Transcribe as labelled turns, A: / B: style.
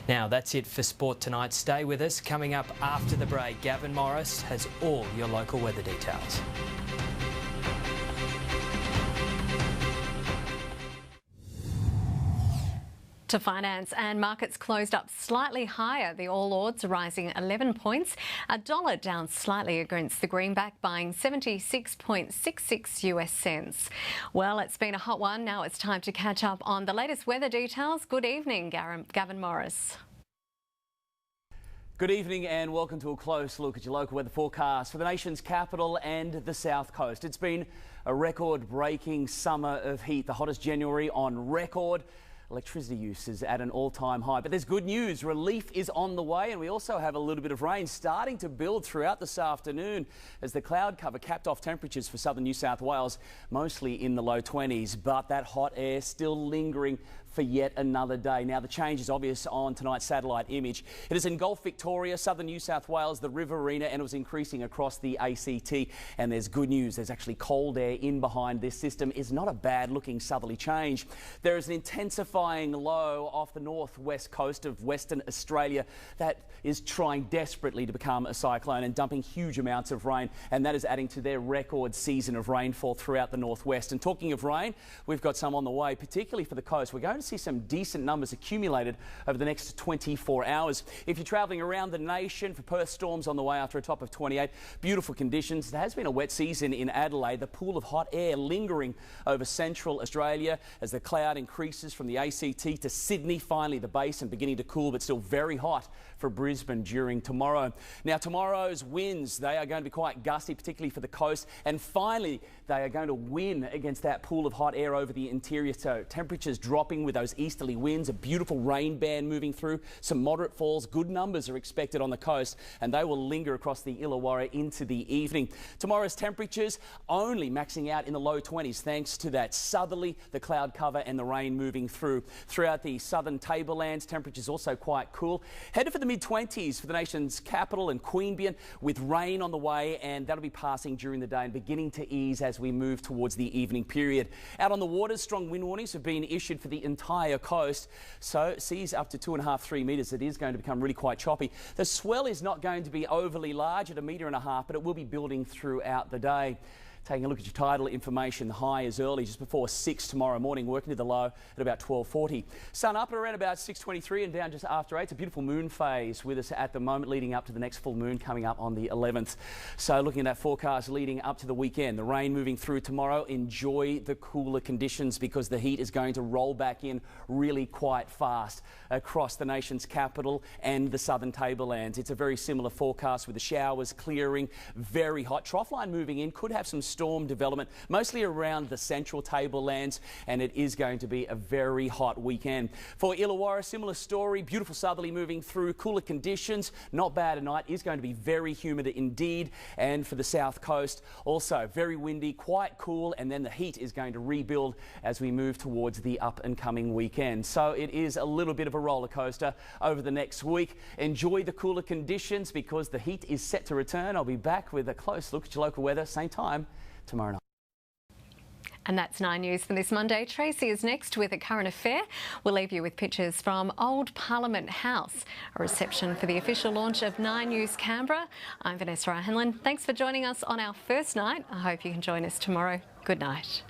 A: Now, that's it for sport tonight. Stay with us. Coming up after the break, Gavin Morris has all your local weather details.
B: To finance, and markets closed up slightly higher. The All Ords rising 11 points. A dollar down slightly against the greenback, buying 76.66 US cents. Well, it's been a hot one. Now it's time to catch up on the latest weather details. Good evening, Gavin Morris.
C: Good evening and welcome to a close look at your local weather forecast for the nation's capital and the south coast. It's been a record-breaking summer of heat, the hottest January on record. Electricity use is at an all-time high, but there's good news. Relief is on the way, and we also have a little bit of rain starting to build throughout this afternoon as the cloud cover capped off temperatures for southern New South Wales, mostly in the low 20s, but that hot air still lingering for yet another day. Now, the change is obvious on tonight's satellite image. It has engulfed Victoria, southern New South Wales, the Riverina, and it was increasing across the ACT. And there's good news. There's actually cold air in behind this system. It's not a bad-looking southerly change. There is an intensifying low off the northwest coast of Western Australia that is trying desperately to become a cyclone and dumping huge amounts of rain. And that is adding to their record season of rainfall throughout the northwest. And talking of rain, we've got some on the way, particularly for the coast. We're going to see some decent numbers accumulated over the next 24 hours. If you're travelling around the nation, for Perth storms on the way after a top of 28, beautiful conditions. There has been a wet season in Adelaide, the pool of hot air lingering over central Australia as the cloud increases from the ACT to Sydney. Finally, the basin beginning to cool, but still very hot for Brisbane during tomorrow. Now, tomorrow's winds, they are going to be quite gusty, particularly for the coast. And finally, they are going to win against that pool of hot air over the interior. So temperatures dropping with those easterly winds, a beautiful rain band moving through, some moderate falls. Good numbers are expected on the coast, and they will linger across the Illawarra into the evening. Tomorrow's temperatures only maxing out in the low 20s thanks to that southerly, the cloud cover and the rain moving through. Throughout the southern tablelands, temperatures also quite cool. Headed for the mid-20s for the nation's capital and Queanbeyan, with rain on the way, and that'll be passing during the day and beginning to ease as we move towards the evening period. Out on the waters, strong wind warnings have been issued for the entire coast, so seas up to 2.5–3 metres. It is going to become really quite choppy. The swell is not going to be overly large at 1.5 metres, but it will be building throughout the day. Taking a look at your tidal information, the high is early, just before 6 tomorrow morning, working to the low at about 12:40. Sun up at around about 6:23 and down just after 8. It's a beautiful moon phase with us at the moment, leading up to the next full moon coming up on the 11th. So looking at that forecast leading up to the weekend, the rain moving through tomorrow. Enjoy the cooler conditions because the heat is going to roll back in really quite fast across the nation's capital and the southern tablelands. It's a very similar forecast with the showers clearing, very hot. Trough line moving in, could have some storm development, mostly around the central tablelands, and it is going to be a very hot weekend. For Illawarra, similar story, beautiful southerly moving through, cooler conditions, not bad at night, is going to be very humid indeed. And for the south coast, also very windy, quite cool, and then the heat is going to rebuild as we move towards the up and coming weekend. So it is a little bit of a roller coaster over the next week. Enjoy the cooler conditions because the heat is set to return. I'll be back with a close look at your local weather, same time tomorrow night.
B: And that's 9 News for this Monday. Tracy is next with a current affair. We'll leave you with pictures from Old Parliament House, a reception for the official launch of 9 News Canberra. I'm Vanessa. Thanks for joining us on our first night. I hope you can join us tomorrow. Good night.